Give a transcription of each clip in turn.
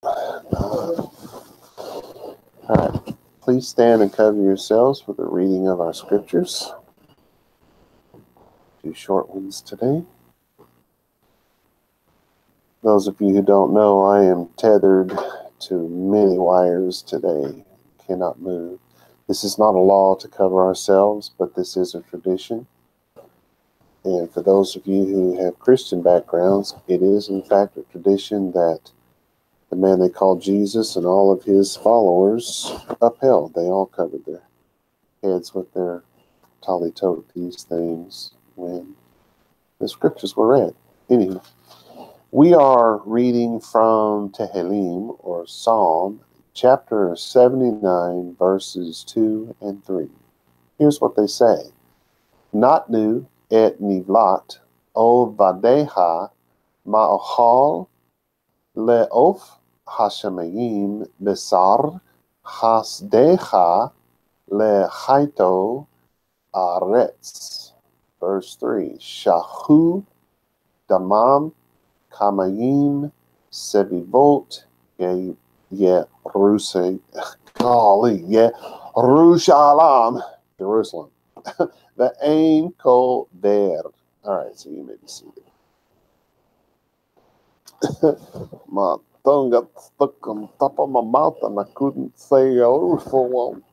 All right. Please stand and cover yourselves for the reading of our scriptures. 2 short ones today. Those of you who don't know, I am tethered to many wires today. Cannot move. This is not a law to cover ourselves, but this is a tradition. And for those of you who have Christian backgrounds, it is in fact a tradition that the man they call Jesus and all of his followers upheld. They all covered their heads with their tali-tote, these things, when the scriptures were read. Anyway, we are reading from Tehillim, or Psalm, chapter 79, verses 2 and 3. Here's what they say. Natnu et nivlat o vadeha ma'ochal le'of hashemayim besar hasdecha lechaito aretz. Verse 3. Shahu damam kamayim sevivot Yerushalayim, Jerusalem. The Ein Kol Der. All right, so you may be seated. My tongue got stuck on top of my mouth and I couldn't say Jerusalem.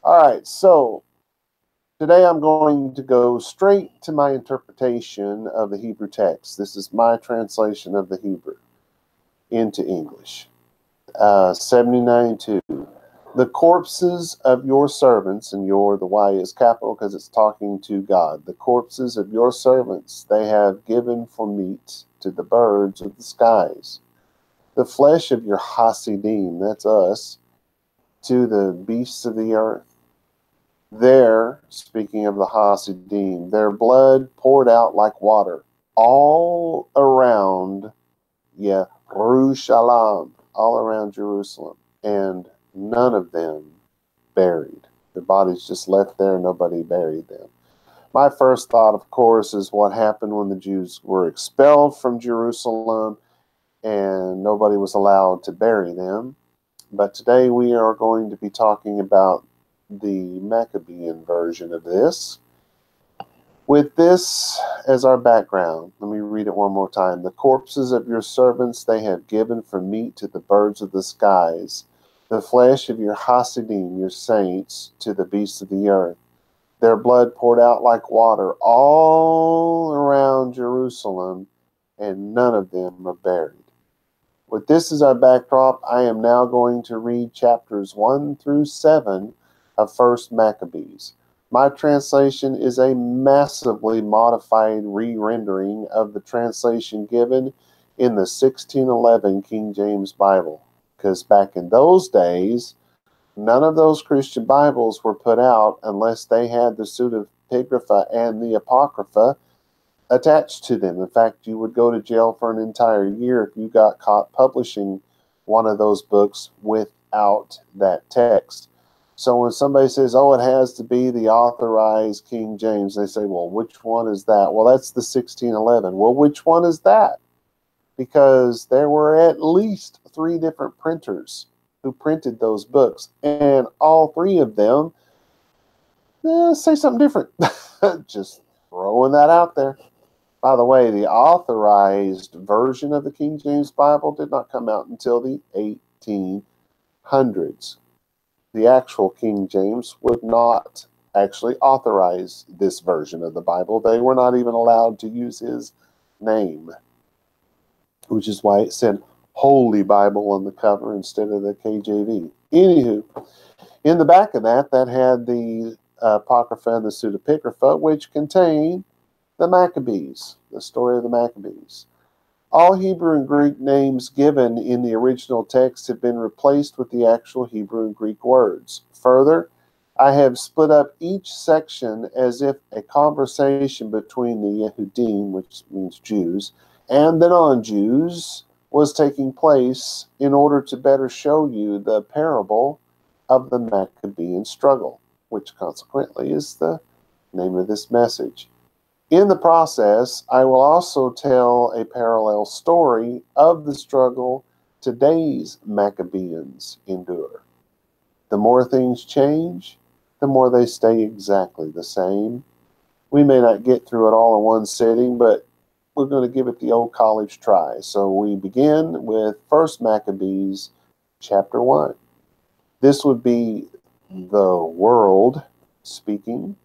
All right, so today I'm going to go straight to my interpretation of the Hebrew text. This is my translation of the Hebrew into English. 79:2. The corpses of your servants, and the Y is capital because it's talking to God. The corpses of your servants they have given for meat to the birds of the skies. The flesh of your Hasidim, that's us, to the beasts of the earth. There, speaking of the Hasidim, their blood poured out like water all around Yerushalayim, all around Jerusalem, and none of them buried. Their bodies just left there, nobody buried them. My first thought, of course, is what happened when the Jews were expelled from Jerusalem and nobody was allowed to bury them. But today we are going to be talking about the Maccabean version of this. With this as our background, let me read it one more time. The corpses of your servants they have given for meat to the birds of the skies. The flesh of your Hasidim, your saints, to the beasts of the earth. Their blood poured out like water all around Jerusalem, and none of them are buried. With this as our backdrop, I am now going to read chapters 1 through 7 of 1st Maccabees. My translation is a massively modified re-rendering of the translation given in the 1611 King James Bible. Because back in those days, none of those Christian Bibles were put out unless they had the pseudepigrapha and the apocrypha attached to them. In fact, you would go to jail for an entire year if you got caught publishing one of those books without that text. So when somebody says, oh, it has to be the authorized King James, they say, well, which one is that? Well, that's the 1611. Well, which one is that? Because there were at least 3 different printers who printed those books, and all 3 of them say something different. Just throwing that out there. By the way, the authorized version of the King James Bible did not come out until the 1800s. The actual King James would not actually authorize this version of the Bible. They were not even allowed to use his name, which is why it said Holy Bible on the cover instead of the KJV. Anywho, in the back of that had the Apocrypha and the Pseudepigrapha, which contain the Maccabees, the story of the Maccabees. All Hebrew and Greek names given in the original text have been replaced with the actual Hebrew and Greek words. Further, I have split up each section as if a conversation between the Yehudim, which means Jews, and the non-Jews was taking place in order to better show you the parable of the Maccabean Struggle, which consequently is the name of this message. In the process, I will also tell a parallel story of the struggle today's Maccabeans endure. The more things change, the more they stay exactly the same. We may not get through it all in one sitting, but we're going to give it the old college try. So we begin with 1 Maccabees chapter 1. This would be the world speaking.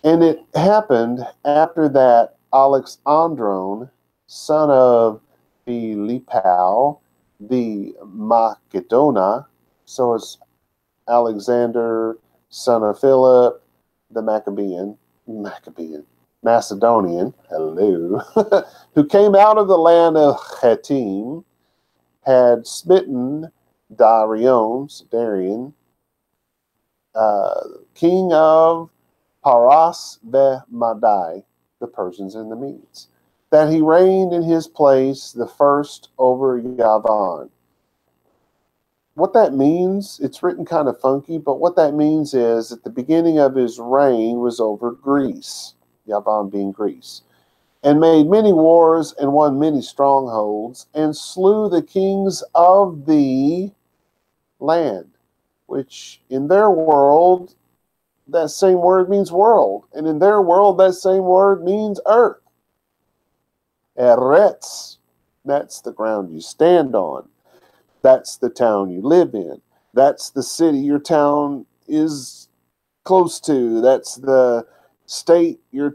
And it happened after that Alexandron, son of Philippau, the Macedona, so it's Alexander, son of Philip, the Macedonian, hello, who came out of the land of Chetim, had smitten Darian, king of Paras Madai, the Persians and the Medes, that he reigned in his place the first over Yavan. What that means, it's written kind of funky, but what that means is at the beginning of his reign was over Greece, Yavan being Greece, and made many wars and won many strongholds and slew the kings of the land, which in their world, that same word means world. And in their world, that same word means earth. Eretz, that's the ground you stand on. That's the town you live in. That's the city your town is close to. That's the state your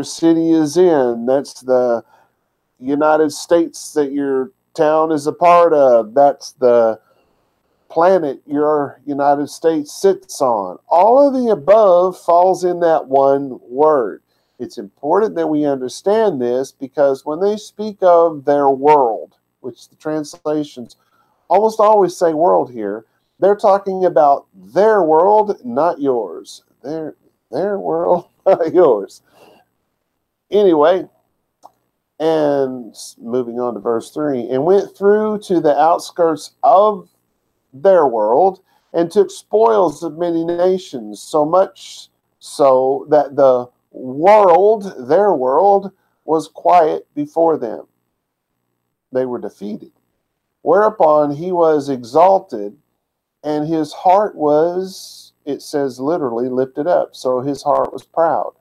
city is in. That's the United States that your town is a part of. That's the planet your United States sits on. All of the above falls in that one word. It's important that we understand this because when they speak of their world, which the translations almost always say world here, they're talking about their world, not yours. Their world, not yours. Anyway, and moving on to verse 3, and went through to the outskirts of their world and took spoils of many nations, so much so that the world, their world, was quiet before them. They were defeated. Whereupon he was exalted, and his heart was, it says literally, lifted up. So his heart was proud.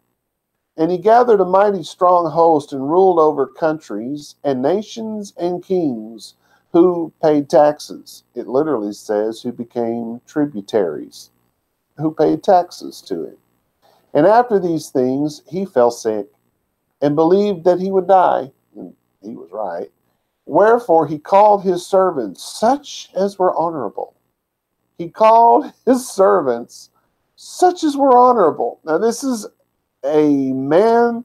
And he gathered a mighty strong host and ruled over countries and nations and kings who paid taxes. It literally says who became tributaries, who paid taxes to him. And after these things, he fell sick and believed that he would die. And he was right. Wherefore he called his servants, such as were honorable. He called his servants, such as were honorable. Now this is a man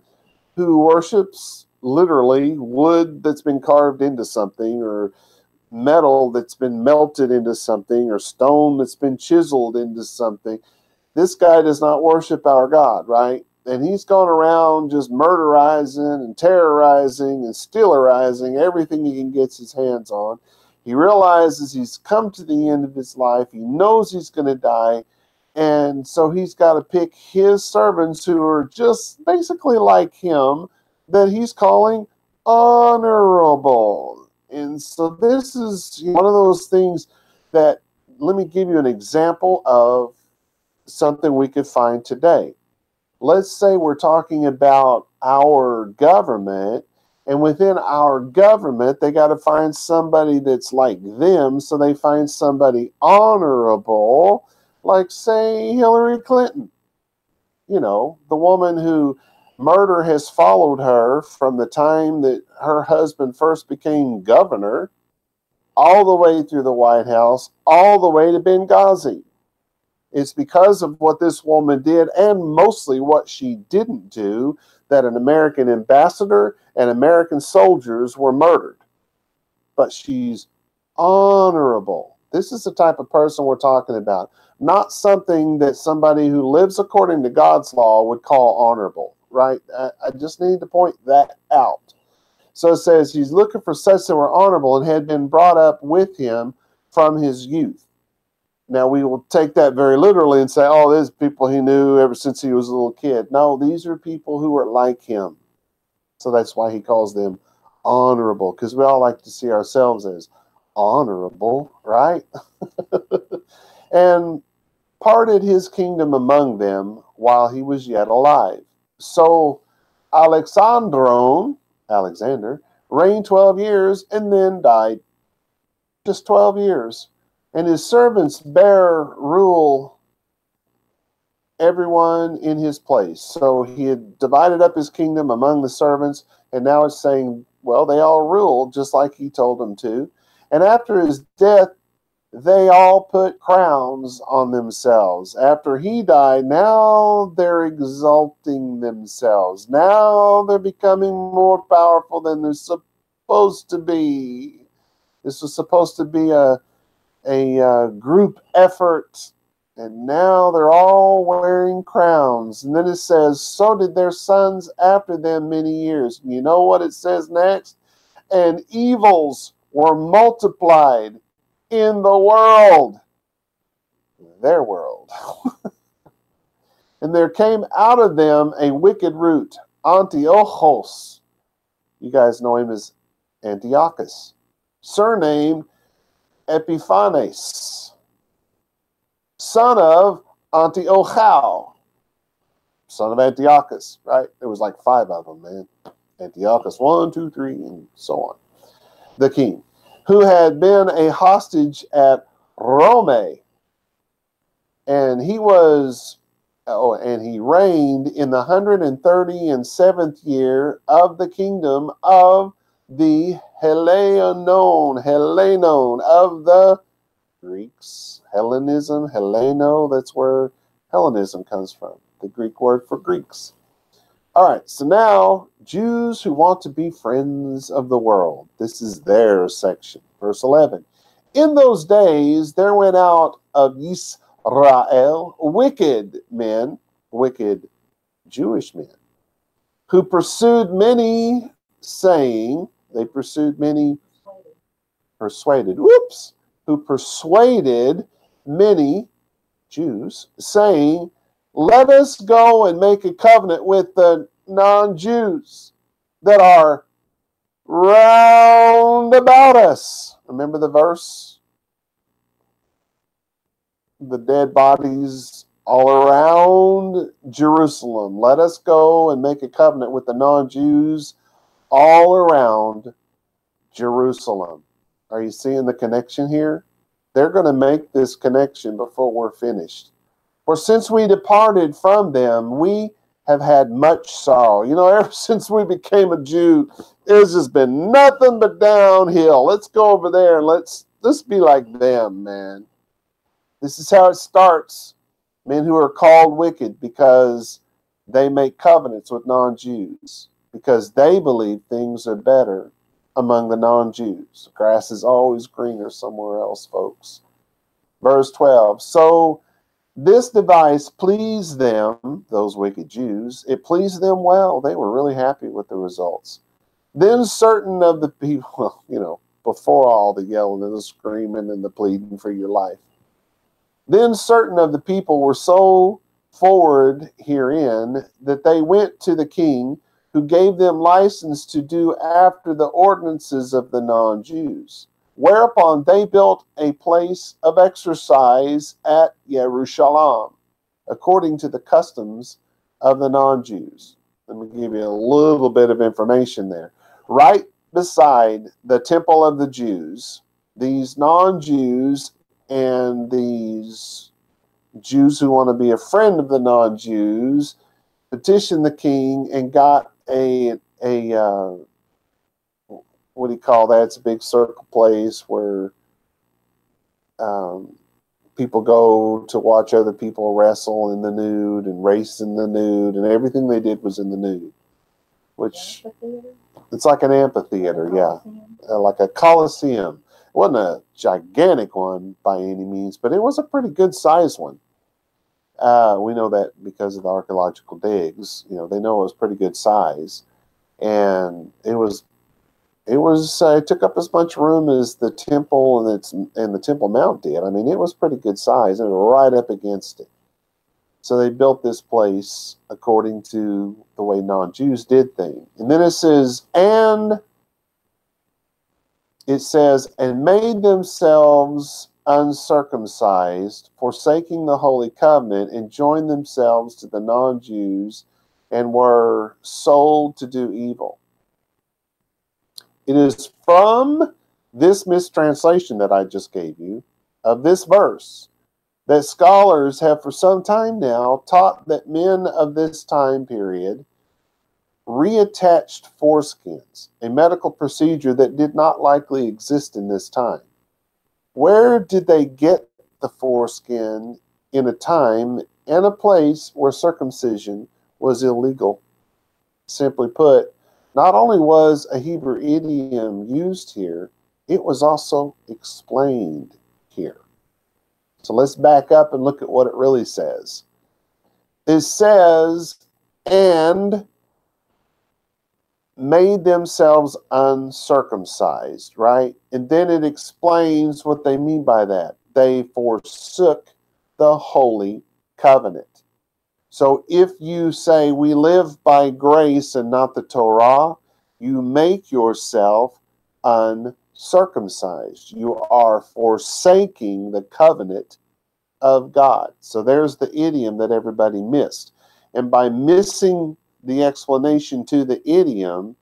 who worships literally wood that's been carved into something, or metal that's been melted into something, or stone that's been chiseled into something. This guy does not worship our God, right? And he's gone around just murderizing and terrorizing and stealerizing everything he can get his hands on. He realizes he's come to the end of his life. He knows he's going to die. And so he's got to pick his servants who are just basically like him, that he's calling honorable. And so this is one of those things that, let me give you an example of something we could find today. Let's say we're talking about our government, and within our government, they got to find somebody that's like them, so they find somebody honorable, like, say, Hillary Clinton. You know, the woman who murder has followed her from the time that her husband first became governor, all the way through the White House, all the way to Benghazi. It's because of what this woman did, and mostly what she didn't do, that an American ambassador and American soldiers were murdered. But she's honorable. This is the type of person we're talking about. Not something that somebody who lives according to God's law would call honorable, right? I just need to point that out. So it says he's looking for such that were honorable and had been brought up with him from his youth. Now, we will take that very literally and say, oh, there's people he knew ever since he was a little kid. No, these are people who are like him. So that's why he calls them honorable, because we all like to see ourselves as honorable, right? And parted his kingdom among them while he was yet alive. So Alexander, reigned 12 years and then died. Just 12 years. And his servants bare rule everyone in his place. So he had divided up his kingdom among the servants, and now it's saying, well, they all ruled just like he told them to. And after his death, they all put crowns on themselves. After he died, now they're exalting themselves. Now they're becoming more powerful than they're supposed to be. This was supposed to be a group effort, and now they're all wearing crowns. And then it says, so did their sons after them many years. And you know what it says next? And evils were multiplied in the world, their world. And there came out of them a wicked root, Antiochus. You guys know him as Antiochus, surnamed Epiphanes, son of Antiochus, son of Antiochus, right? There was like 5 of them, man. Antiochus 1, 2, 3, and so on. The king, who had been a hostage at Rome, and he reigned in the 137th year of the kingdom of the Hellenon of the Greeks. Hellenism, Helleno, that's where Hellenism comes from, the Greek word for Greeks. All right, so now, Jews who want to be friends of the world. This is their section. Verse 11. In those days, there went out of Israel wicked men, wicked Jewish men, who pursued many, saying, who persuaded many Jews, saying, let us go and make a covenant with the non-Jews that are round about us. Remember the verse? The dead bodies all around Jerusalem. Let us go and make a covenant with the non-Jews all around Jerusalem. Are you seeing the connection here? They're going to make this connection before we're finished. For since we departed from them, we have had much sorrow. You know, ever since we became a Jew, it's just been nothing but downhill. Let's go over there and let's be like them, man. This is how it starts. Men who are called wicked because they make covenants with non-Jews, because they believe things are better among the non-Jews. The grass is always greener somewhere else, folks. Verse 12. So this device pleased them, those wicked Jews. It pleased them well. They were really happy with the results. Then certain of the people, before all the yelling and the screaming and the pleading for your life, then certain of the people were so forward herein that they went to the king, who gave them license to do after the ordinances of the non-Jews. Whereupon they built a place of exercise at Jerusalem, according to the customs of the non-Jews. Let me give you a little bit of information there. Right beside the temple of the Jews, these non-Jews and these Jews who want to be a friend of the non-Jews petitioned the king and got a what do you call that? It's a big circle place where people go to watch other people wrestle in the nude and race in the nude, and everything they did was in the nude. Which it's like an amphitheater, yeah, like a coliseum. It wasn't a gigantic one by any means, but it was a pretty good sized one. We know that because of the archaeological digs. They know it was pretty good size, and it took up as much room as the temple and the Temple Mount did. I mean, it was pretty good size, and right up against it. So they built this place according to the way non-Jews did things. And then it says, and it says, and made themselves uncircumcised, forsaking the holy covenant, and joined themselves to the non-Jews, and were sold to do evil. It is from this mistranslation that I just gave you of this verse that scholars have for some time now taught that men of this time period reattached foreskins, a medical procedure that did not likely exist in this time. Where did they get the foreskin in a time and a place where circumcision was illegal? Simply put, not only was a Hebrew idiom used here, it was also explained here. So let's back up and look at what it really says. It says, and made themselves uncircumcised, right? And then it explains what they mean by that. They forsook the holy covenant. So if you say we live by grace and not the Torah, you make yourself uncircumcised. You are forsaking the covenant of God. So there's the idiom that everybody missed. And by missing the explanation to the idiom,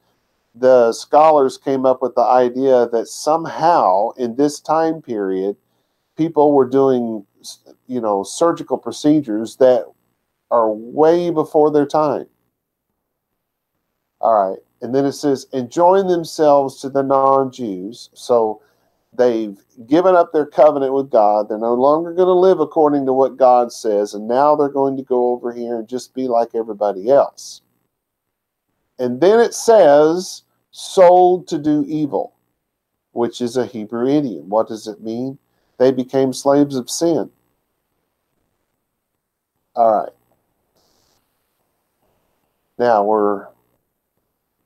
the scholars came up with the idea that somehow in this time period, people were doing, surgical procedures that are way before their time. All right. And then it says, and join themselves to the non-Jews. So they've given up their covenant with God. They're no longer going to live according to what God says. And now they're going to go over here and just be like everybody else. And then it says, sold to do evil, which is a Hebrew idiom. What does it mean? They became slaves of sin. All right. Now we're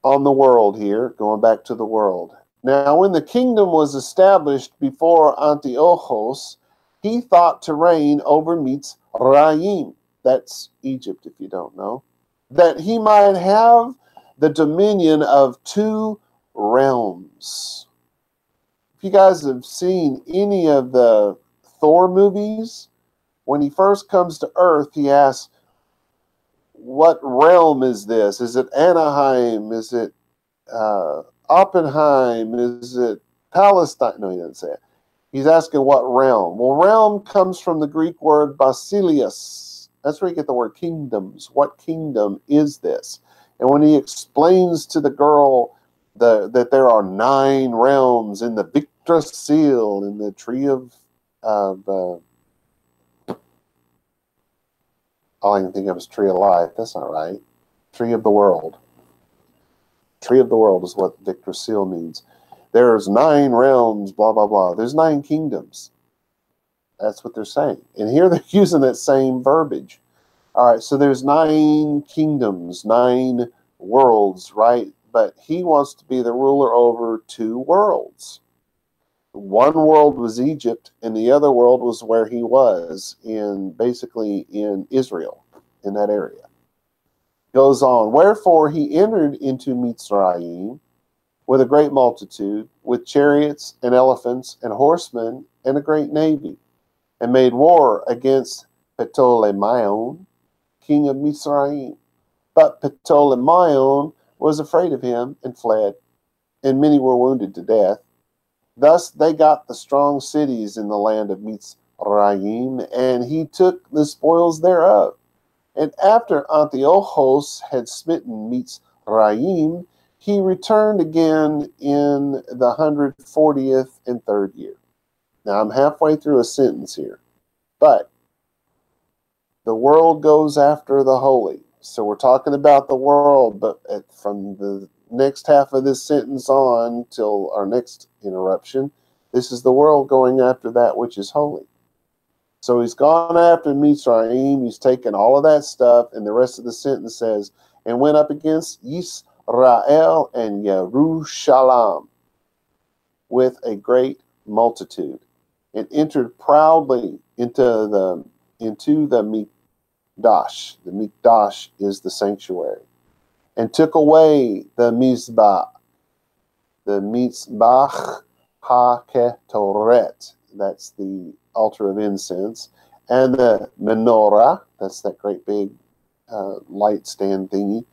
on the world here, going back to the world. Now, when the kingdom was established before Antiochus, he thought to reign over Mitzrayim. That's Egypt, if you don't know. That he might have the dominion of 2 realms. If you guys have seen any of the Thor movies, when he first comes to Earth, he asks, what realm is this? Is it Anaheim? Is it Oppenheim? Is it Palestine? No, he doesn't say it. He's asking what realm. Well, realm comes from the Greek word basileus. That's where you get the word kingdoms. What kingdom is this? And when he explains to the girl that there are 9 realms in the Yggdrasil, in the tree of all I can think of is tree of life. That's not right. Tree of the world. Tree of the world is what Yggdrasil means. There's 9 realms, blah, blah, blah. There's 9 kingdoms. That's what they're saying. And here they're using that same verbiage. All right, so there's 9 kingdoms, 9 worlds, right? But he wants to be the ruler over 2 worlds. One world was Egypt, and the other world was where he was, basically in Israel, in that area. Goes on, wherefore he entered into Mitzrayim with a great multitude, with chariots and elephants and horsemen and a great navy, and made war against Ptolemy, king of Mitzrayim. But Ptolemy was afraid of him and fled, and many were wounded to death. Thus they got the strong cities in the land of Mitzrayim, and he took the spoils thereof. And after Antiochus had smitten Mitzrayim, he returned again in the 140th and 3rd year. Now I'm halfway through a sentence here. But the world goes after the holy. So we're talking about the world, but from the next half of this sentence on till our next interruption, this is the world going after that which is holy. So he's gone after Mitzrayim, he's taken all of that stuff, and the rest of the sentence says, and went up against Israel and Jerusalem with a great multitude, and entered proudly into the Mikdash. The Mikdash is the sanctuary. And took away the Mizbah, ha-ketoret, that's the altar of incense, and the menorah, that's that great big light stand thingy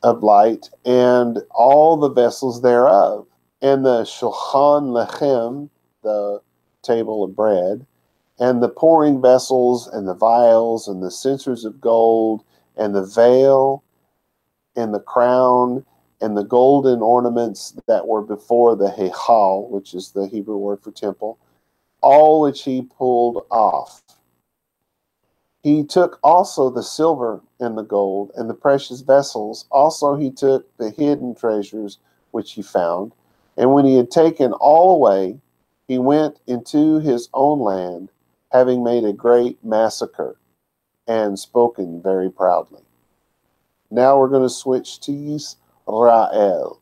of light, and all the vessels thereof, and the shulchan lechem, the table of bread, and the pouring vessels, and the vials, and the censers of gold, and the veil, and the crown, and the golden ornaments that were before the hechal, which is the Hebrew word for temple, all which he pulled off. He took also the silver and the gold and the precious vessels. Also he took the hidden treasures which he found. And when he had taken all away, he went into his own land, having made a great massacre and spoken very proudly. Now we're going to switch to Yisrael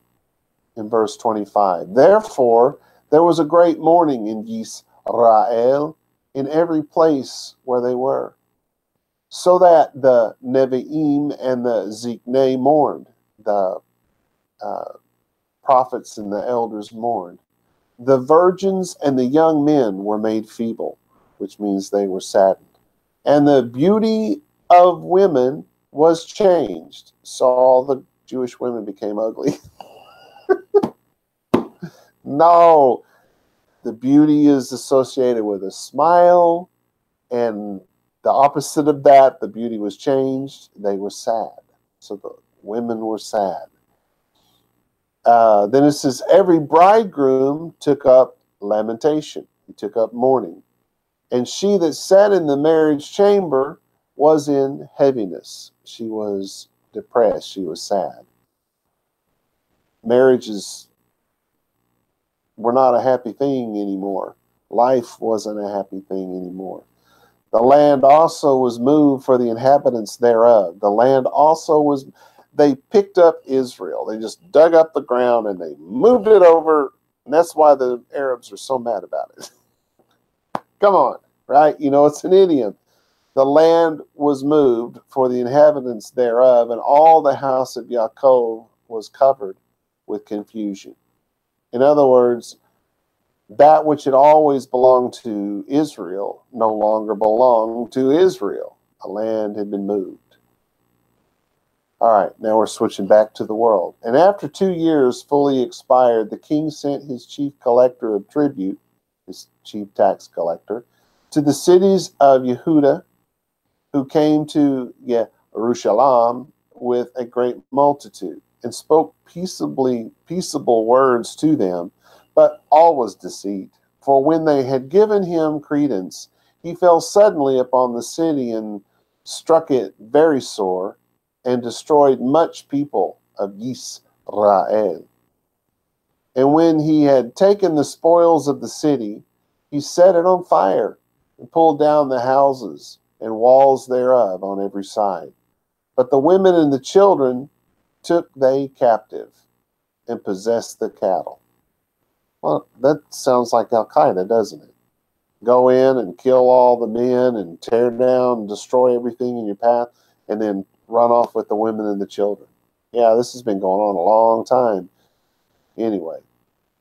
in verse 25. Therefore, there was a great mourning in Yisrael in every place where they were, so that the Nevi'im and the Ziknei mourned, the prophets and the elders mourned. The virgins and the young men were made feeble, which means they were saddened. And the beauty of women was changed. So all the Jewish women became ugly. No, the beauty is associated with a smile, and the opposite of that, the beauty was changed. They were sad. So the women were sad. Then it says, every bridegroom took up lamentation. He took up mourning. And she that sat in the marriage chamber was in heaviness. She was depressed. She was sad. Marriages were not a happy thing anymore. Life wasn't a happy thing anymore. The land also was moved for the inhabitants thereof. The land also was, they picked up Israel. They just dug up the ground and they moved it over. And that's why the Arabs are so mad about it. Come on, right? You know, it's an idiom. The land was moved for the inhabitants thereof, and all the house of Yaakov was covered with confusion. In other words, that which had always belonged to Israel no longer belonged to Israel. The land had been moved. All right, now we're switching back to the world. And after 2 years fully expired, the king sent his chief collector of tribute, his chief tax collector, to the cities of Yehudah, who came to Jerusalem with a great multitude, and spoke peaceable words to them, but all was deceit. For when they had given him credence, he fell suddenly upon the city and struck it very sore, and destroyed much people of Yisrael. And when he had taken the spoils of the city, he set it on fire, and pulled down the houses and walls thereof on every side. But the women and the children took they captive, and possessed the cattle. Well, that sounds like Al-Qaeda, doesn't it? Go in and kill all the men and tear down and destroy everything in your path, and then run off with the women and the children. Yeah, this has been going on a long time. Anyway,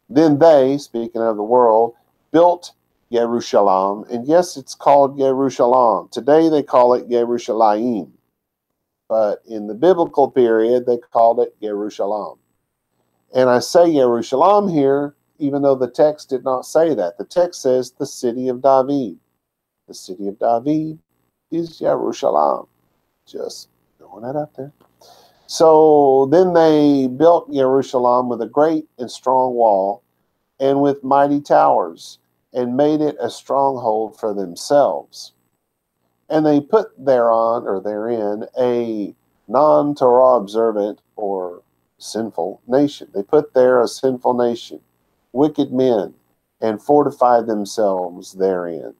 then they, speaking of the world, built Jerusalem, and yes, it's called Jerusalem. Today they call it Yerushalayim, but in the biblical period they called it Jerusalem. And I say Jerusalem here, even though the text did not say that. The text says the city of David. The city of David is Jerusalem. Just throwing that out there. So then they built Jerusalem with a great and strong wall, and with mighty towers, and made it a stronghold for themselves. And they put thereon, or therein, a non-Torah observant or sinful nation. They put there a sinful nation, wicked men, and fortified themselves therein.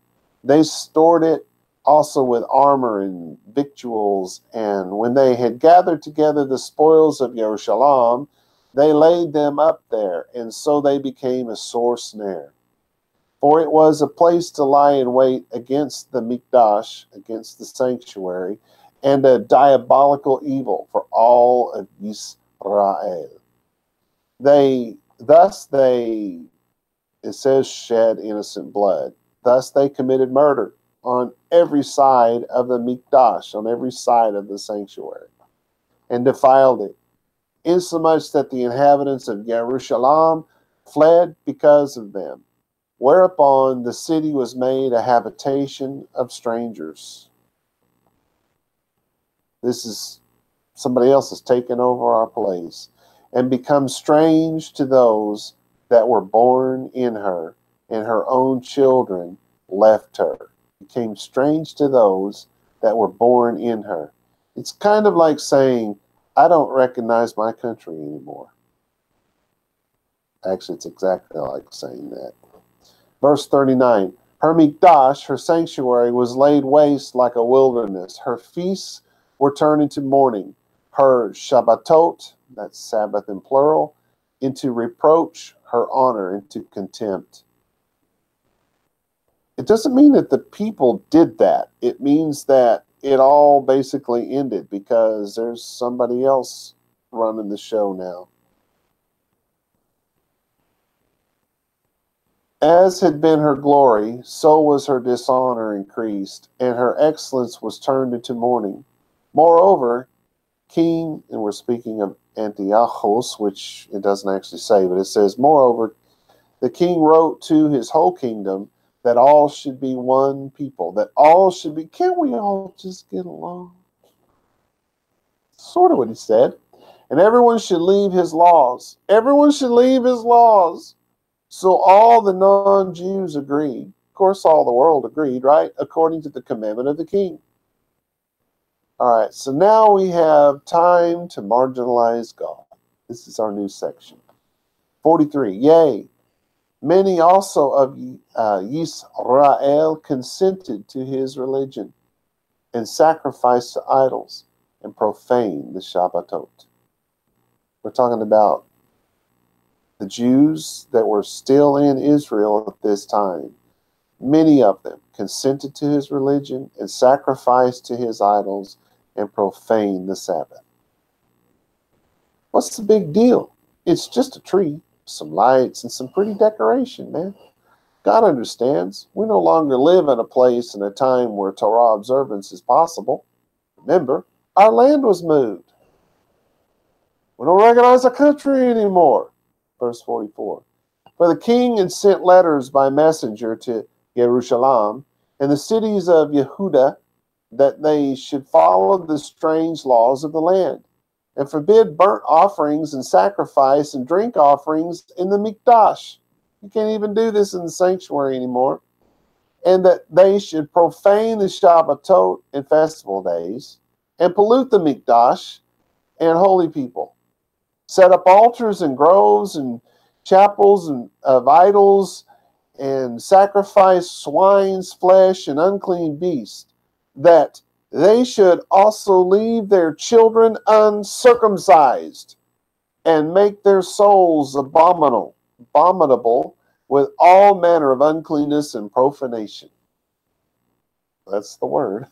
They stored it also with armor and victuals, and when they had gathered together the spoils of Jerusalem, they laid them up there, and so they became a sore snare. For it was a place to lie in wait against the Mikdash, against the sanctuary, and a diabolical evil for all of Israel. Thus they It says shed innocent blood. Thus they committed murder on every side of the Mikdash, on every side of the sanctuary, and defiled it, insomuch that the inhabitants of Jerusalem fled because of them. Whereupon the city was made a habitation of strangers. This is somebody else has taken over our place, and become strange to those that were born in her, and her own children left her. Became strange to those that were born in her. It's kind of like saying, I don't recognize my country anymore. Actually, it's exactly like saying that. Verse 39, her Mikdash, her sanctuary, was laid waste like a wilderness. Her feasts were turned into mourning. Her Shabbatot, that's Sabbath in plural, into reproach, her honor into contempt. It doesn't mean that the people did that. It means that it all basically ended because there's somebody else running the show now. As had been her glory, so was her dishonor increased, and her excellence was turned into mourning. Moreover, King, and we're speaking of Antiochus, which it doesn't actually say, but it says, moreover, the king wrote to his whole kingdom that all should be one people, that all should be, can't we all just get along? Sort of what he said. And everyone should leave his laws. Everyone should leave his laws. So all the non-Jews agreed. Of course, all the world agreed, right? According to the commandment of the king. All right, so now we have time to marginalize God. This is our new section. 43, yea, many also of Yisrael consented to his religion and sacrificed to idols and profaned the Shabbatot. We're talking about the Jews that were still in Israel at this time. Many of them consented to his religion and sacrificed to his idols and profaned the Sabbath. What's the big deal? It's just a tree, some lights, and some pretty decoration, man. God understands. We no longer live in a place and a time where Torah observance is possible. Remember, our land was moved. We don't recognize our country anymore. Verse 44. For the king had sent letters by messenger to Jerusalem and the cities of Yehudah that they should follow the strange laws of the land and forbid burnt offerings and sacrifice and drink offerings in the Mikdash. You can't even do this in the sanctuary anymore. And that they should profane the Shabbatot and festival days and pollute the Mikdash and holy people. Set up altars and groves and chapels and of idols and sacrifice swine's flesh and unclean beasts, that they should also leave their children uncircumcised and make their souls abominable with all manner of uncleanness and profanation. That's the word.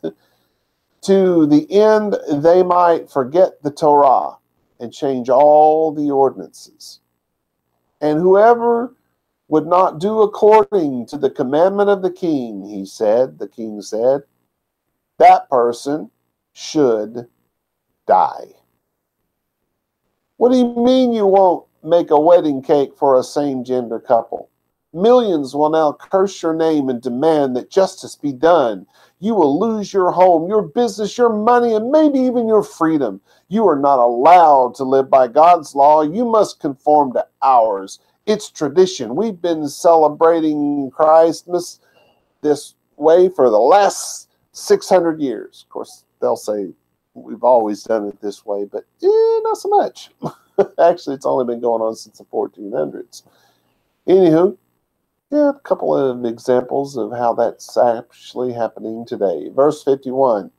To the end they might forget the Torah and change all the ordinances. And whoever would not do according to the commandment of the king, the king said, that person should die. What do you mean you won't make a wedding cake for a same-gender couple? Millions will now curse your name and demand that justice be done. You will lose your home, your business, your money, and maybe even your freedom. You are not allowed to live by God's law. You must conform to ours. It's tradition. We've been celebrating Christmas this way for the last 600 years. Of course, they'll say we've always done it this way, but not so much. Actually, it's only been going on since the 1400s. Anywho, a couple of examples of how that's actually happening today. Verse 51,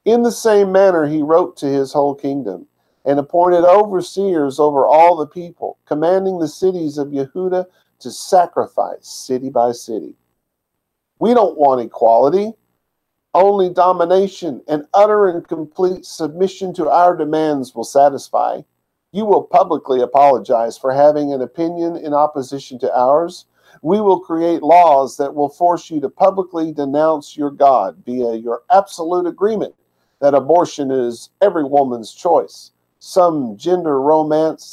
in the same manner he wrote to his whole kingdom and appointed overseers over all the people, commanding the cities of Yehudah to sacrifice city by city. We don't want equality. Only domination and utter and complete submission to our demands will satisfy. You will publicly apologize for having an opinion in opposition to ours. We will create laws that will force you to publicly denounce your God via your absolute agreement that abortion is every woman's choice. Same gender romance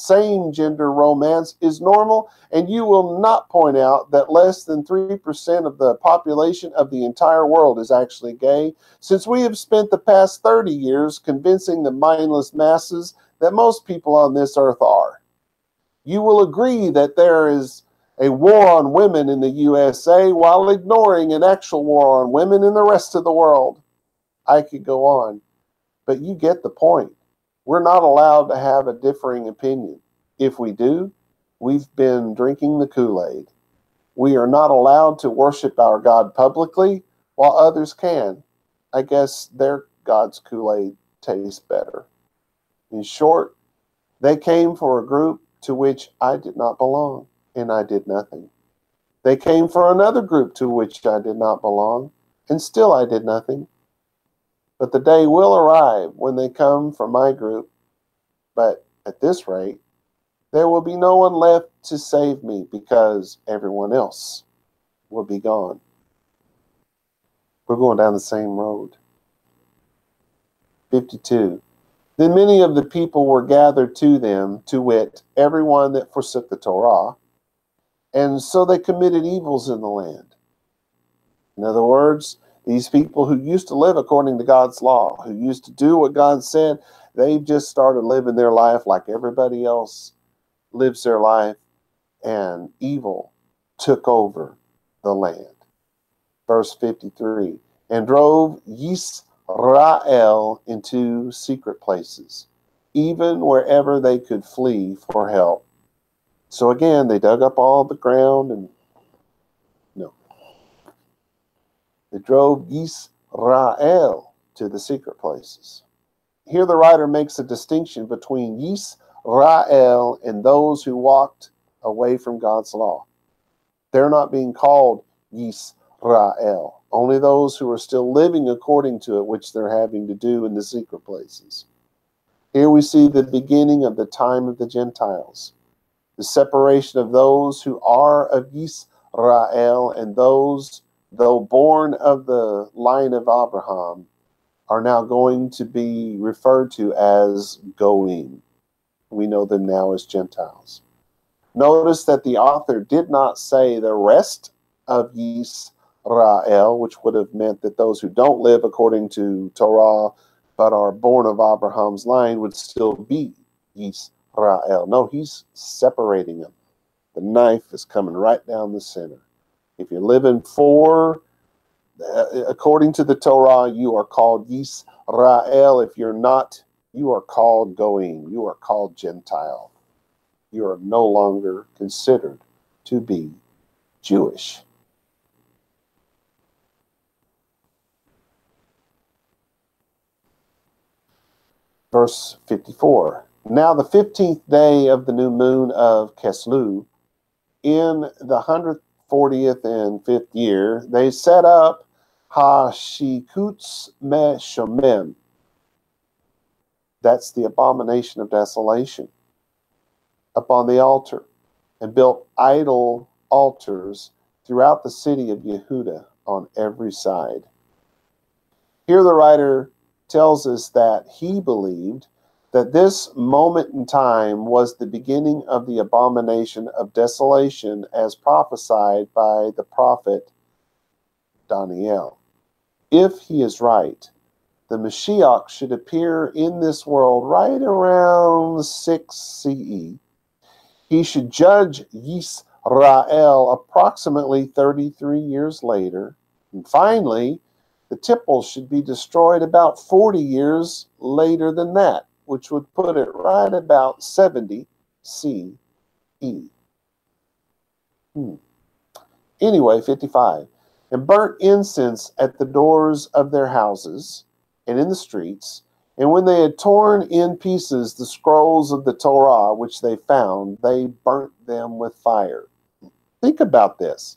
is normal, and you will not point out that less than 3% of the population of the entire world is actually gay, since we have spent the past 30 years convincing the mindless masses that most people on this earth are. You will agree that there is a war on women in the USA while ignoring an actual war on women in the rest of the world. I could go on, but you get the point. We're not allowed to have a differing opinion. If we do, we've been drinking the Kool-Aid. We are not allowed to worship our God publicly while others can. I guess their God's Kool-Aid tastes better. In short, they came for a group to which I did not belong, and I did nothing. They came for another group to which I did not belong, and still I did nothing. But the day will arrive when they come for my group. But at this rate, there will be no one left to save me because everyone else will be gone. We're going down the same road. 52. Then many of the people were gathered to them, to wit, everyone that forsook the Torah, and so they committed evils in the land. In other words, these people who used to live according to God's law, who used to do what God said, they've just started living their life like everybody else lives their life, and evil took over the land. Verse 53, and drove Yisrael into secret places, even wherever they could flee for help. So again, they dug up all the ground and they drove Yisrael to the secret places. Here the writer makes a distinction between Yisrael and those who walked away from God's law. They're not being called Yisrael. Only those who are still living according to it, which they're having to do in the secret places. Here we see the beginning of the time of the Gentiles. The separation of those who are of Yisrael and those, though born of the line of Abraham, are now going to be referred to as Goyim. We know them now as Gentiles. Notice that the author did not say the rest of Yisrael, which would have meant that those who don't live according to Torah but are born of Abraham's line would still be Yisrael. No, he's separating them. The knife is coming right down the center. If you're living according to the Torah, you are called Yisrael. If you're not, you are called Goyim. You are called Gentile. You are no longer considered to be Jewish. Verse 54. Now the 15th day of the new moon of Keslu, in the 140th and 5th year, they set up Hashikutz Meshomem. That's the abomination of desolation upon the altar, and built idol altars throughout the city of Yehuda on every side. Here the writer tells us that he believed that this moment in time was the beginning of the abomination of desolation as prophesied by the prophet Daniel. If he is right, the Mashiach should appear in this world right around 6 CE. He should judge Yisrael approximately 33 years later. And finally, the temple should be destroyed about 40 years later than that, which would put it right about 70 CE. Anyway, 55. And burnt incense at the doors of their houses and in the streets. And when they had torn in pieces the scrolls of the Torah, which they found, they burnt them with fire. Think about this.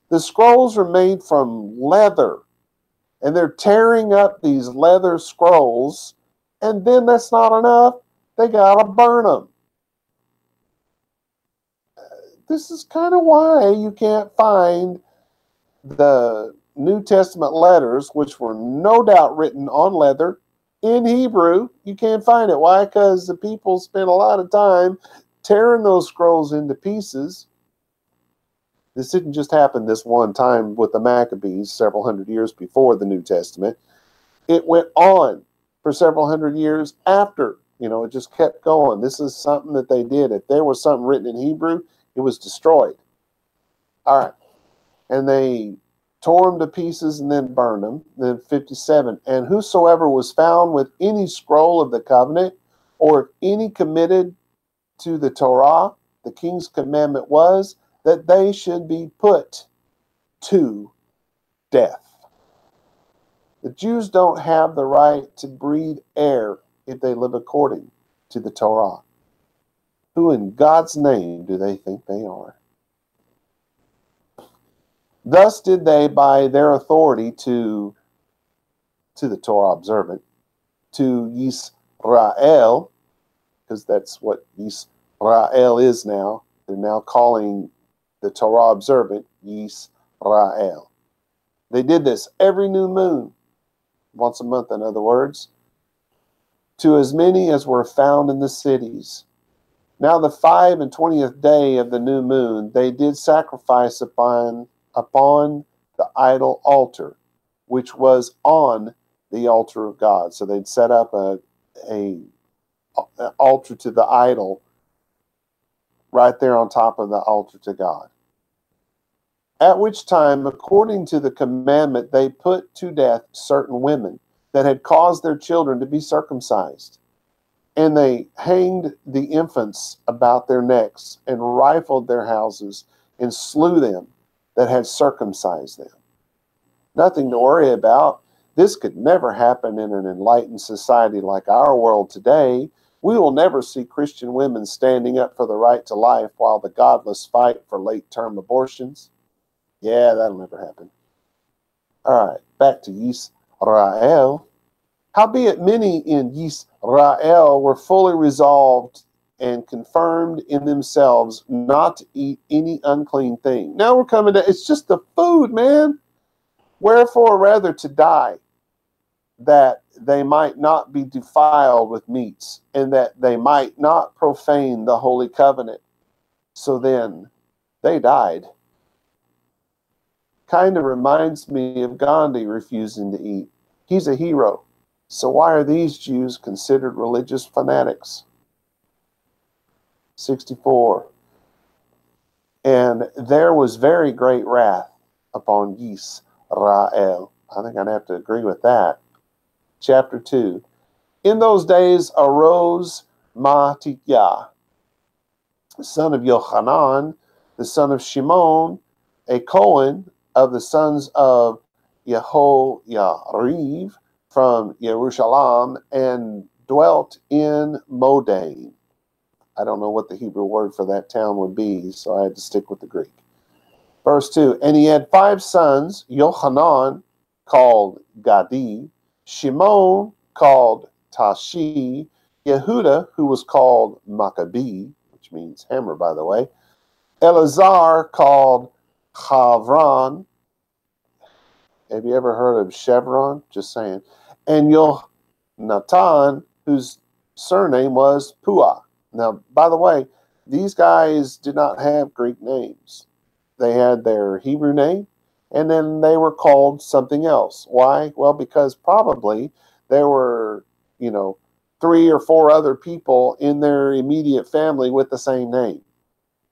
The scrolls are made from leather, and they're tearing up these leather scrolls, and then that's not enough. They got to burn them. this is kind of why you can't find the New Testament letters, which were no doubt written on leather in Hebrew. You can't find it. Why? Because the people spent a lot of time tearing those scrolls into pieces. This didn't just happen this one time with the Maccabees several hundred years before the New Testament. It went on for several hundred years after. It just kept going. This is something that they did. If there was something written in Hebrew, it was destroyed. All right. And they tore them to pieces and then burned them. Then 57. And whosoever was found with any scroll of the covenant, or if any committed to the Torah, the king's commandment was that they should be put to death. The Jews don't have the right to breathe air if they live according to the Torah. Who in God's name do they think they are? Thus did they, by their authority to the Torah observant, to Yisrael, because that's what Yisrael is now. They're now calling the Torah observant Yisrael. They did this every new moon, once a month in other words, to as many as were found in the cities. Now the 25th day of the new moon, they did sacrifice upon the idol altar, which was on the altar of God. So they'd set up an altar to the idol right there on top of the altar to God. At which time, according to the commandment, they put to death certain women that had caused their children to be circumcised. And they hanged the infants about their necks and rifled their houses and slew them that had circumcised them. Nothing to worry about. This could never happen in an enlightened society like our world today. We will never see Christian women standing up for the right to life while the godless fight for late-term abortions. Yeah, that'll never happen. All right, back to Yisrael. Howbeit many in Yisrael were fully resolved and confirmed in themselves not to eat any unclean thing. Now we're coming to, it's just the food, man. Wherefore rather to die, that they might not be defiled with meats, and that they might not profane the holy covenant. So then they died. Kind of reminds me of Gandhi refusing to eat. He's a hero. So why are these Jews considered religious fanatics? 64. And there was very great wrath upon Yisrael. I think I'd have to agree with that. Chapter 2. In those days arose Mattityah, the son of Yochanan, the son of Shimon, a Cohen of the sons of Yehoyariv from Jerusalem, and dwelt in Modane. I don't know what the Hebrew word for that town would be, so I had to stick with the Greek. Verse 2, and he had 5 sons, Yochanan, called Gadi, Shimon, called Tashi, Yehuda, who was called Maccabee, which means hammer, by the way, Eleazar, called Chavran. Have you ever heard of Chevron? Just saying. And Yohnatan, whose surname was Puah. Now, by the way, these guys did not have Greek names. They had their Hebrew name, and then they were called something else. Why? Well, because probably there were, 3 or 4 other people in their immediate family with the same name.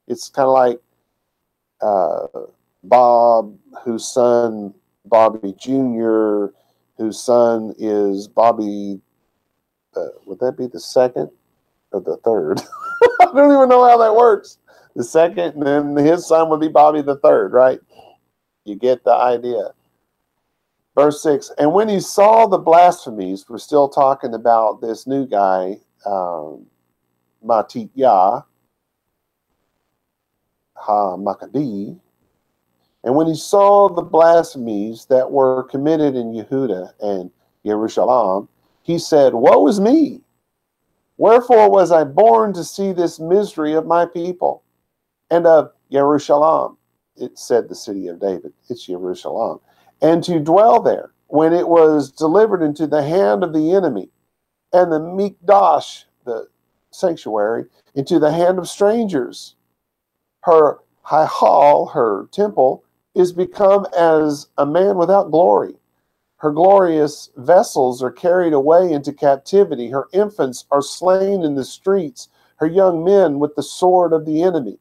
It's kind of like Bob, whose son Bobby Jr., whose son is Bobby, would that be the second or the third? I don't even know how that works. The second, and then his son would be Bobby the third, right? You get the idea. Verse 6, and when he saw the blasphemies, we're still talking about this new guy, Mattityah, Maccabee, and when he saw the blasphemies that were committed in Yehuda and Jerusalem, he said, woe is me! Wherefore was I born to see this misery of my people, and of Jerusalem. It said the city of David. It's Jerusalem. And to dwell there, when it was delivered into the hand of the enemy, and the Mikdash, the sanctuary, into the hand of strangers. Her high hall, her temple, is become as a man without glory. Her glorious vessels are carried away into captivity. Her infants are slain in the streets, her young men with the sword of the enemy.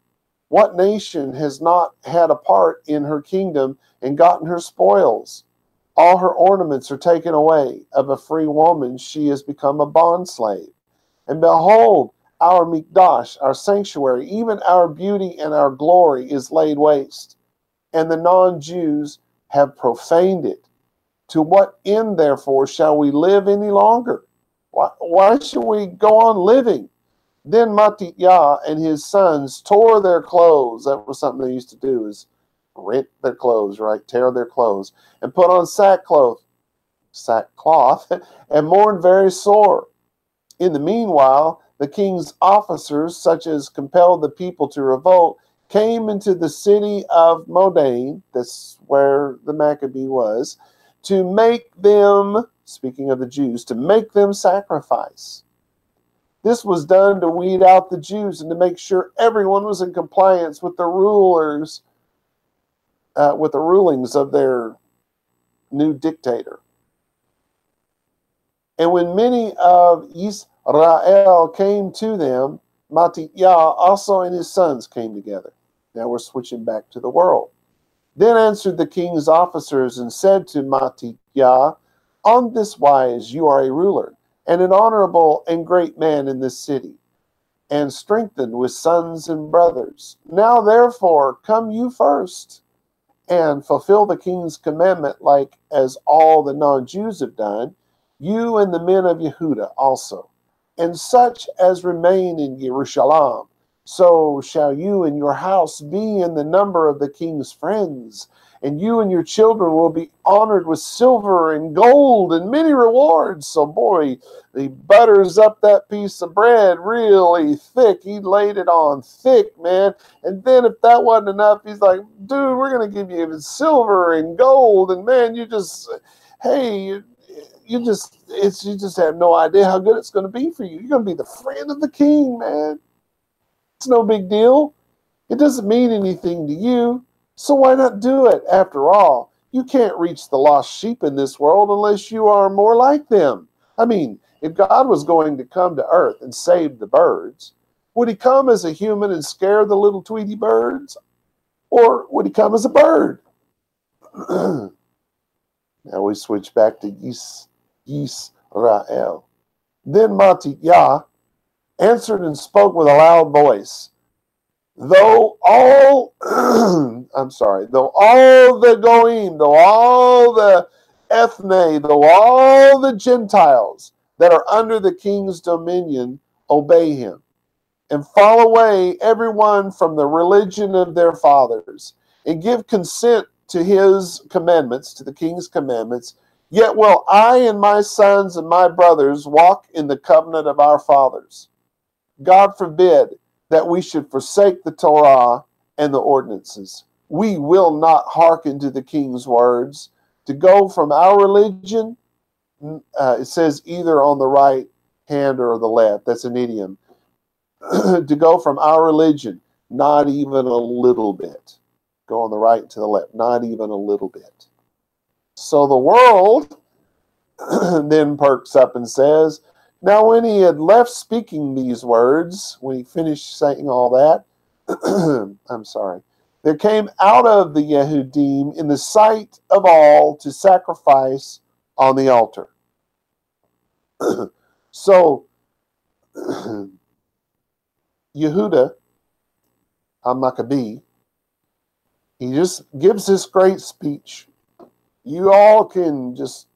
What nation has not had a part in her kingdom and gotten her spoils? All her ornaments are taken away. Of a free woman she has become a bondslave. And behold, our Mikdash, our sanctuary, even our beauty and our glory is laid waste. And the non-Jews have profaned it. To what end, therefore, shall we live any longer? Why should we go on living? Then Matityahu and his sons tore their clothes. That was something they used to do, is rent their clothes, right? Tear their clothes. And put on sackcloth, and mourned very sore. In the meanwhile, the king's officers, such as compelled the people to revolt, came into the city of Modane, that's where the Maccabee was, to make them, speaking of the Jews, to make them sacrifice. This was done to weed out the Jews and to make sure everyone was in compliance with the rulers, with the rulings of their new dictator. And when many of Israel came to them, Matityahu also and his sons came together. Now we're switching back to the world. Then answered the king's officers and said to Matityahu, on this wise you are a ruler, and an honorable and great man in this city, and strengthened with sons and brothers. Now therefore come you first, and fulfill the king's commandment, like as all the non-Jews have done, you and the men of Yehuda also, and such as remain in Jerusalem. So shall you and your house be in the number of the king's friends, and you and your children will be honored with silver and gold and many rewards. So boy, he butters up that piece of bread really thick. He laid it on thick, man. And then if that wasn't enough, he's like, dude, we're going to give you silver and gold. And man, you just, hey, you just have no idea how good it's going to be for you. You're going to be the friend of the king, man. It's no big deal. It doesn't mean anything to you. So why not do it? After all, you can't reach the lost sheep in this world unless you are more like them. I mean, if God was going to come to earth and save the birds, would he come as a human and scare the little Tweety birds? Or would he come as a bird? Now we switch back to Yisrael. Then Matityahu answered and spoke with a loud voice. Though all the Goyim, though all the ethne, though all the Gentiles that are under the king's dominion obey him, and fall away everyone from the religion of their fathers, and give consent to his commandments, to the king's commandments, yet will I and my sons and my brothers walk in the covenant of our fathers. God forbid that we should forsake the Torah and the ordinances. We will not hearken to the king's words. To go from our religion, it says either on the right hand or the left. That's an idiom. To go from our religion, not even a little bit. Go on the right to the left, not even a little bit. So the world then perks up and says, now when he had left speaking these words, when he finished saying all that, there came out of the Yehudim in the sight of all to sacrifice on the altar. So Yehuda, Maccabee, he just gives this great speech. You all can just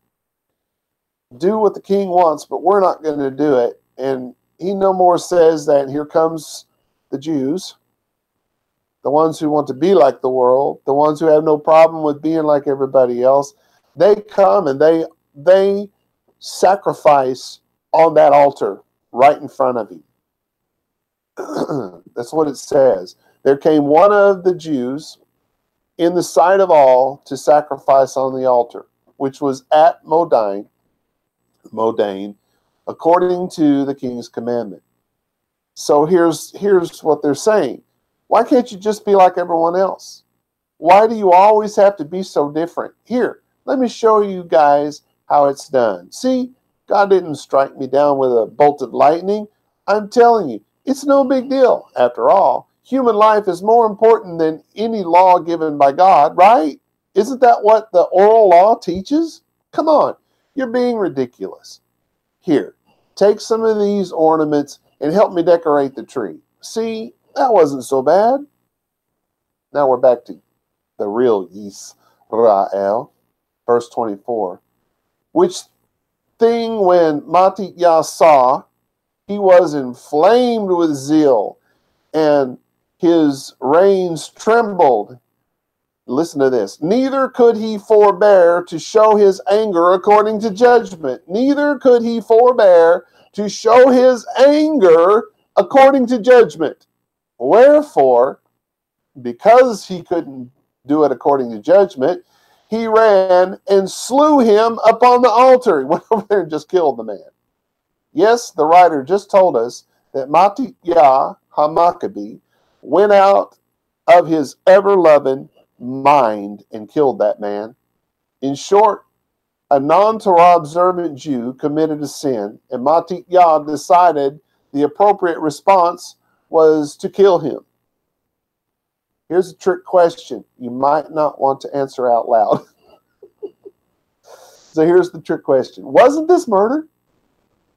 do what the king wants, but we're not going to do it. And he no more says that here comes the Jews, the ones who want to be like the world, the ones who have no problem with being like everybody else. They come and they sacrifice on that altar right in front of him. That's what it says. There came one of the Jews in the sight of all to sacrifice on the altar, which was at Modane, according to the king's commandment. So here's what they're saying. Why can't you just be like everyone else? Why do you always have to be so different? Here, let me show you guys how it's done. See, God didn't strike me down with a bolt of lightning. I'm telling you, it's no big deal. After all, human life is more important than any law given by God, right? Isn't that what the oral law teaches? Come on, you're being ridiculous. Here, take some of these ornaments and help me decorate the tree. See, that wasn't so bad. Now we're back to the real Yisrael, verse 24. Which thing when Matityahu saw, he was inflamed with zeal, and his reins trembled. Listen to this. Neither could he forbear to show his anger according to judgment. Neither could he forbear to show his anger according to judgment. Wherefore, because he couldn't do it according to judgment, he ran and slew him upon the altar. He went over there and just killed the man. Yes, the writer just told us that Matityahu HaMaccabee went out of his ever-loving mind and killed that man. In short, a non-Torah observant Jew committed a sin, and Matityahu decided the appropriate response was to kill him. Here's a trick question you might not want to answer out loud. So here's the trick question. Wasn't this murder?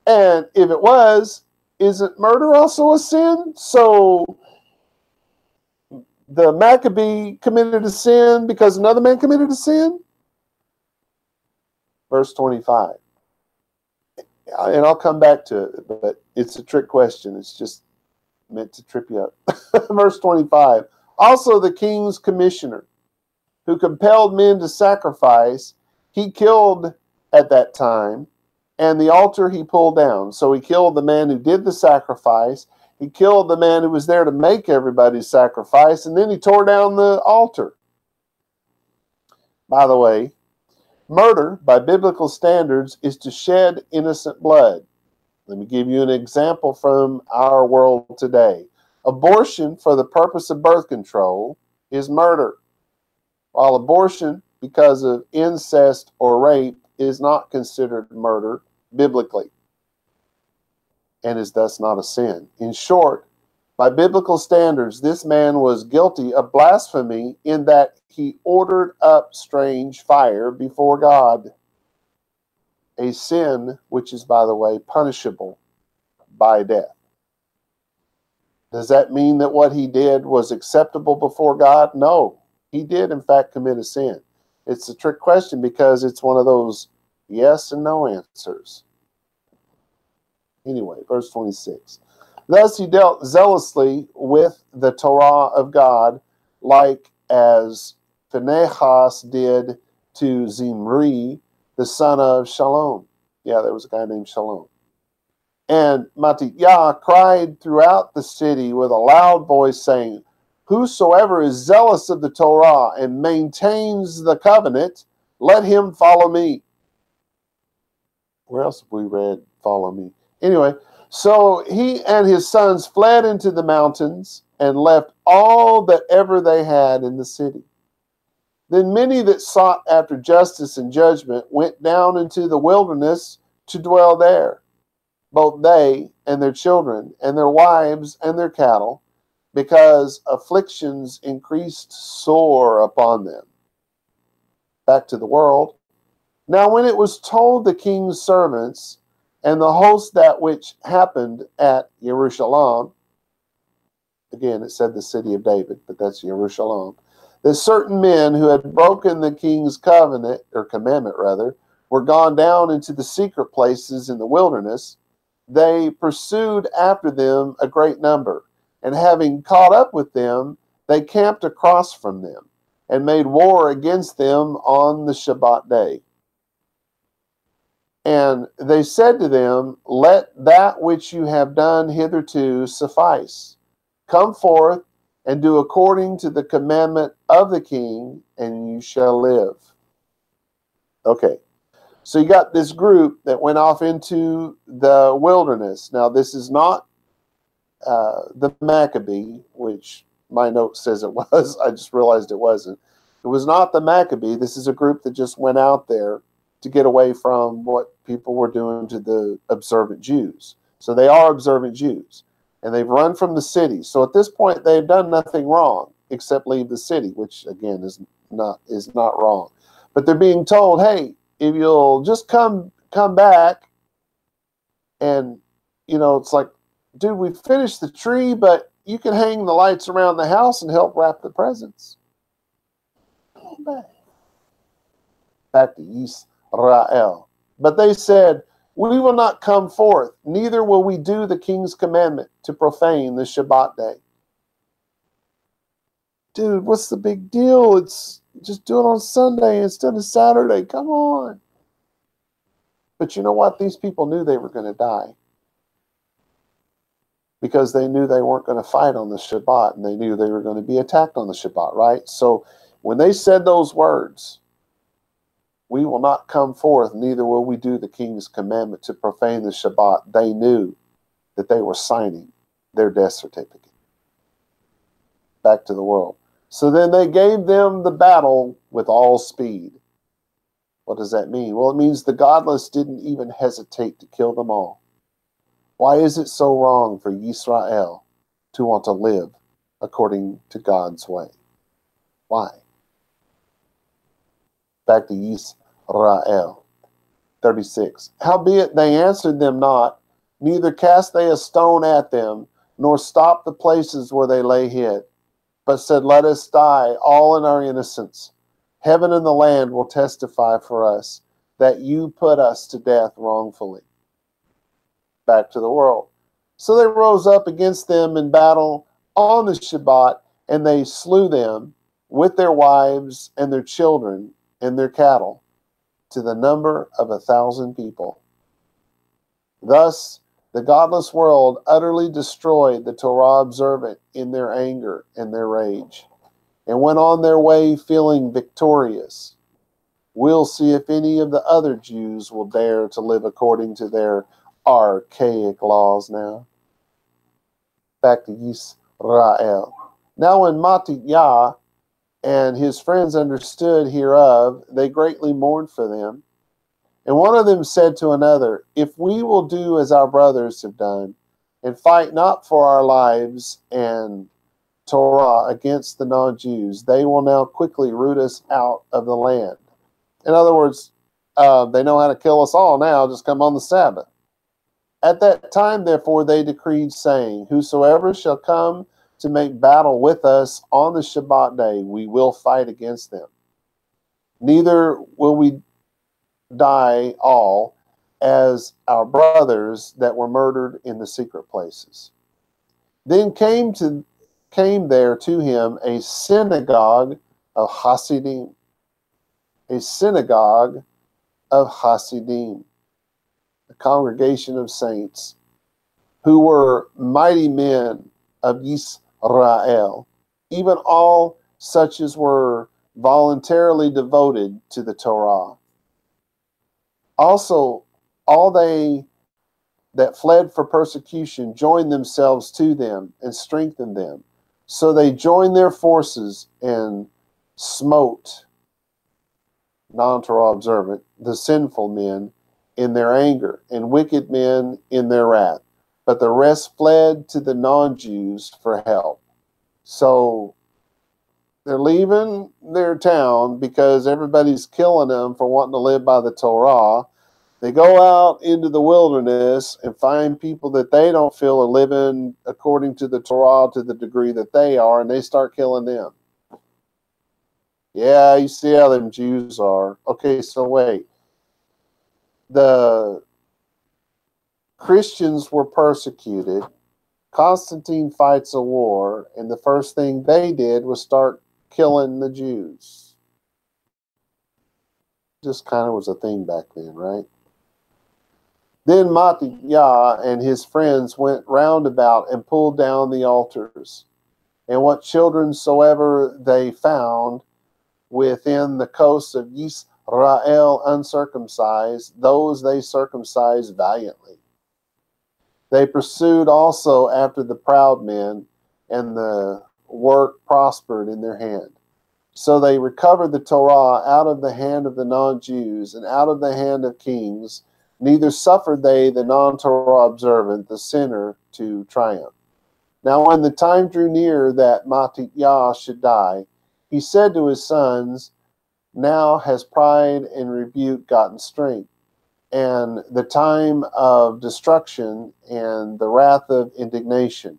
And if it was, isn't murder also a sin? So the Maccabee committed a sin because another man committed a sin? Verse 25. And I'll come back to it, but it's a trick question. It's just meant to trip you up. Verse 25. Also the king's commissioner, who compelled men to sacrifice, he killed at that time, and the altar he pulled down. So he killed the man who did the sacrifice. He killed the man who was there to make everybody sacrifice, and then he tore down the altar. By the way, murder, by biblical standards, is to shed innocent blood. Let me give you an example from our world today. Abortion for the purpose of birth control is murder, while abortion because of incest or rape is not considered murder biblically and is thus not a sin. In short, by biblical standards, this man was guilty of blasphemy in that he ordered up strange fire before God, a sin which is, by the way, punishable by death. Does that mean that what he did was acceptable before God? No, he did, in fact, commit a sin. It's a trick question because it's one of those yes and no answers. Anyway, verse 26. Thus he dealt zealously with the Torah of God, like as Phinehas did to Zimri, the son of Shalom. Yeah, there was a guy named Shalom. And Matityahu cried throughout the city with a loud voice, saying, whosoever is zealous of the Torah and maintains the covenant, let him follow me. Where else have we read follow me? Anyway, so he and his sons fled into the mountains and left all that ever they had in the city. Then many that sought after justice and judgment went down into the wilderness to dwell there, both they and their children and their wives and their cattle, because afflictions increased sore upon them. Back to the world. Now when it was told the king's servants and the host that which happened at Jerusalem, again it said the city of David, but that's Jerusalem, that certain men who had broken the king's covenant, or commandment rather, were gone down into the secret places in the wilderness, they pursued after them a great number, and having caught up with them, they camped across from them, and made war against them on the Shabbat day. And they said to them, let that which you have done hitherto suffice. Come forth and do according to the commandment of the king, and you shall live. Okay, so you got this group that went off into the wilderness. Now, this is not the Maccabee, which my note says it was. I just realized it wasn't. It was not the Maccabee. This is a group that just went out there to get away from what people were doing to the observant Jews. So they are observant Jews, and they've run from the city. So at this point, they've done nothing wrong except leave the city, which again is not wrong. But they're being told, hey, if you'll just come back, and it's like, dude, we finished the tree, but you can hang the lights around the house and help wrap the presents. Back to Israel. But they said, we will not come forth, neither will we do the king's commandment to profane the Shabbat day. Dude, what's the big deal? It's just do it on Sunday instead of Saturday. Come on. But you know what? These people knew they were going to die, because they knew they weren't going to fight on the Shabbat, and they knew they were going to be attacked on the Shabbat, right? So when they said those words, we will not come forth, neither will we do the king's commandment to profane the Shabbat, they knew that they were signing their death certificate. Back to the world. So then they gave them the battle with all speed. What does that mean? Well, it means the godless didn't even hesitate to kill them all. Why is it so wrong for Israel to want to live according to God's way? Why? Back to Israel. 36. Howbeit they answered them not, neither cast they a stone at them, nor stopped the places where they lay hid, but said, let us die, all in our innocence. Heaven and the land will testify for us that you put us to death wrongfully. Back to the world. So they rose up against them in battle on the Shabbat, and they slew them with their wives and their children and their cattle, to the number of 1,000 people. Thus the godless world utterly destroyed the Torah observant in their anger and their rage, and went on their way feeling victorious. We'll see if any of the other Jews will dare to live according to their archaic laws now. Back to Israel. Now when Mattiah and his friends understood hereof, they greatly mourned for them. And one of them said to another, if we will do as our brothers have done, and fight not for our lives and Torah against the non-Jews, they will now quickly root us out of the land. In other words, they know how to kill us all now, just come on the Sabbath. At that time, therefore, they decreed, saying, whosoever shall come to make battle with us on the Shabbat day, we will fight against them. Neither will we die all as our brothers that were murdered in the secret places. Then came there to him a synagogue of Hasidim. A synagogue of Hasidim. A congregation of saints who were mighty men of Israel, even all such as were voluntarily devoted to the Torah. Also, all they that fled for persecution joined themselves to them and strengthened them. So they joined their forces and smote, non-Torah observant, the sinful men in their anger, and wicked men in their wrath. But the rest fled to the non-Jews for help. So they're leaving their town because everybody's killing them for wanting to live by the Torah. They go out into the wilderness and find people that they don't feel are living according to the Torah to the degree that they are, and they start killing them. Yeah, you see how them Jews are. Okay, so wait. The Christians were persecuted. Constantine fights a war, and the first thing they did was start killing the Jews. Just kind of was a thing back then, right? Then Mattiah and his friends went round about and pulled down the altars And what children soever they found within the coasts of Israel uncircumcised, those they circumcised valiantly. They pursued also after the proud men, and the work prospered in their hand. So they recovered the Torah out of the hand of the non-Jews and out of the hand of kings, neither suffered they the non-Torah observant, the sinner, to triumph. Now when the time drew near that Mattathiah should die, he said to his sons, now has pride and rebuke gotten strength, and the time of destruction and the wrath of indignation.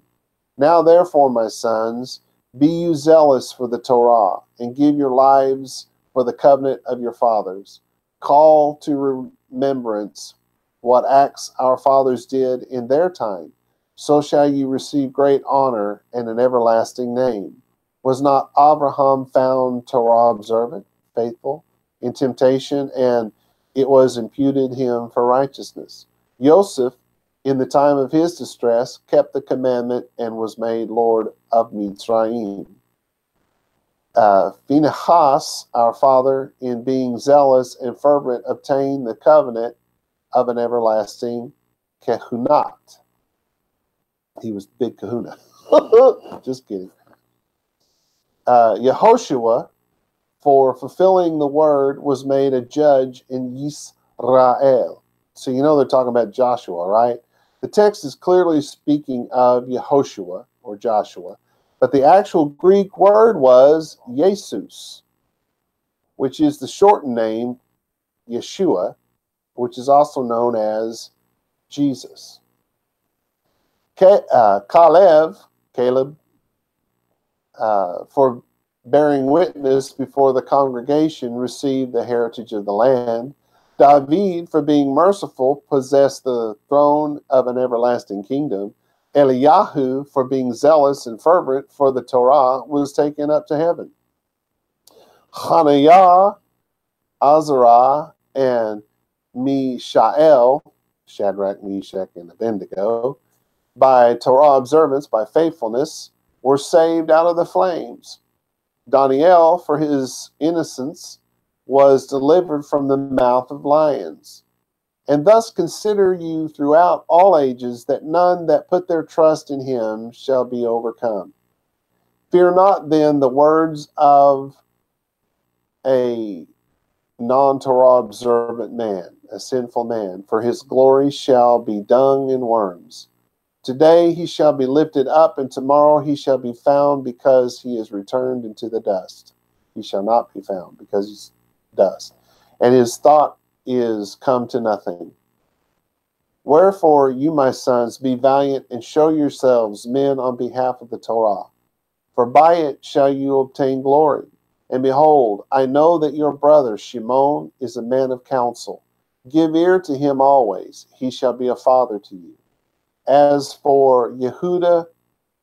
Now therefore, my sons, be you zealous for the Torah, and give your lives for the covenant of your fathers. Call to remembrance what acts our fathers did in their time. So shall you receive great honor and an everlasting name. Was not Abraham found Torah observant, faithful, in temptation, and it was imputed him for righteousness? Joseph, in the time of his distress, kept the commandment and was made Lord of Mitzrayim. Phinehas, our father, in being zealous and fervent, obtained the covenant of an everlasting kehunat. He was big kahuna. Just kidding. Yehoshua, for fulfilling the word, was made a judge in Yisrael. So you know they're talking about Joshua, right? The text is clearly speaking of Yehoshua, or Joshua, but the actual Greek word was Jesus, which is the shortened name Yeshua, which is also known as Jesus. Caleb, for bearing witness before the congregation, received the heritage of the land. David, for being merciful, possessed the throne of an everlasting kingdom. Eliyahu, for being zealous and fervent for the Torah, was taken up to heaven. Hananiah, Azariah, and Mishael, Shadrach, Meshach, and Abednego, by Torah observance, by faithfulness, were saved out of the flames. Daniel, for his innocence, was delivered from the mouth of lions. And thus consider you throughout all ages that none that put their trust in him shall be overcome. Fear not then the words of a non-Torah observant man, a sinful man, for his glory shall be dung and worms. Today he shall be lifted up, and tomorrow he shall be found, because he is returned into the dust. He shall not be found, because he's dust, and his thought is come to nothing. Wherefore, you, my sons, be valiant and show yourselves men on behalf of the Torah, for by it shall you obtain glory. And behold, I know that your brother Shimon is a man of counsel. Give ear to him always, he shall be a father to you. As for Yehuda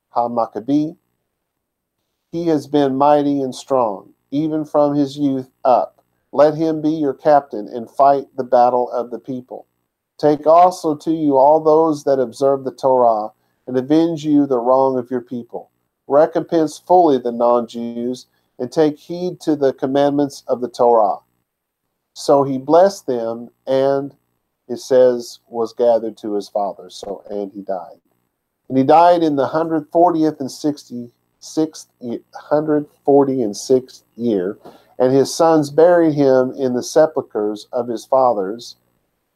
ha-Maccabee, he has been mighty and strong, even from his youth up. Let him be your captain, and fight the battle of the people. Take also to you all those that observe the Torah, and avenge you the wrong of your people. Recompense fully the non-Jews, and take heed to the commandments of the Torah. So he blessed them, and it says, was gathered to his father. And he died. And he died in the 140th and 146th year. And his sons buried him in the sepulchres of his fathers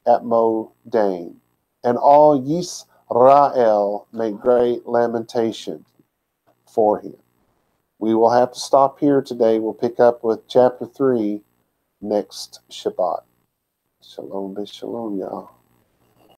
at Modain. And all Yisrael made great lamentation for him. We will have to stop here today. We'll pick up with chapter 3 next Shabbat. Shalom, shalom, y'all.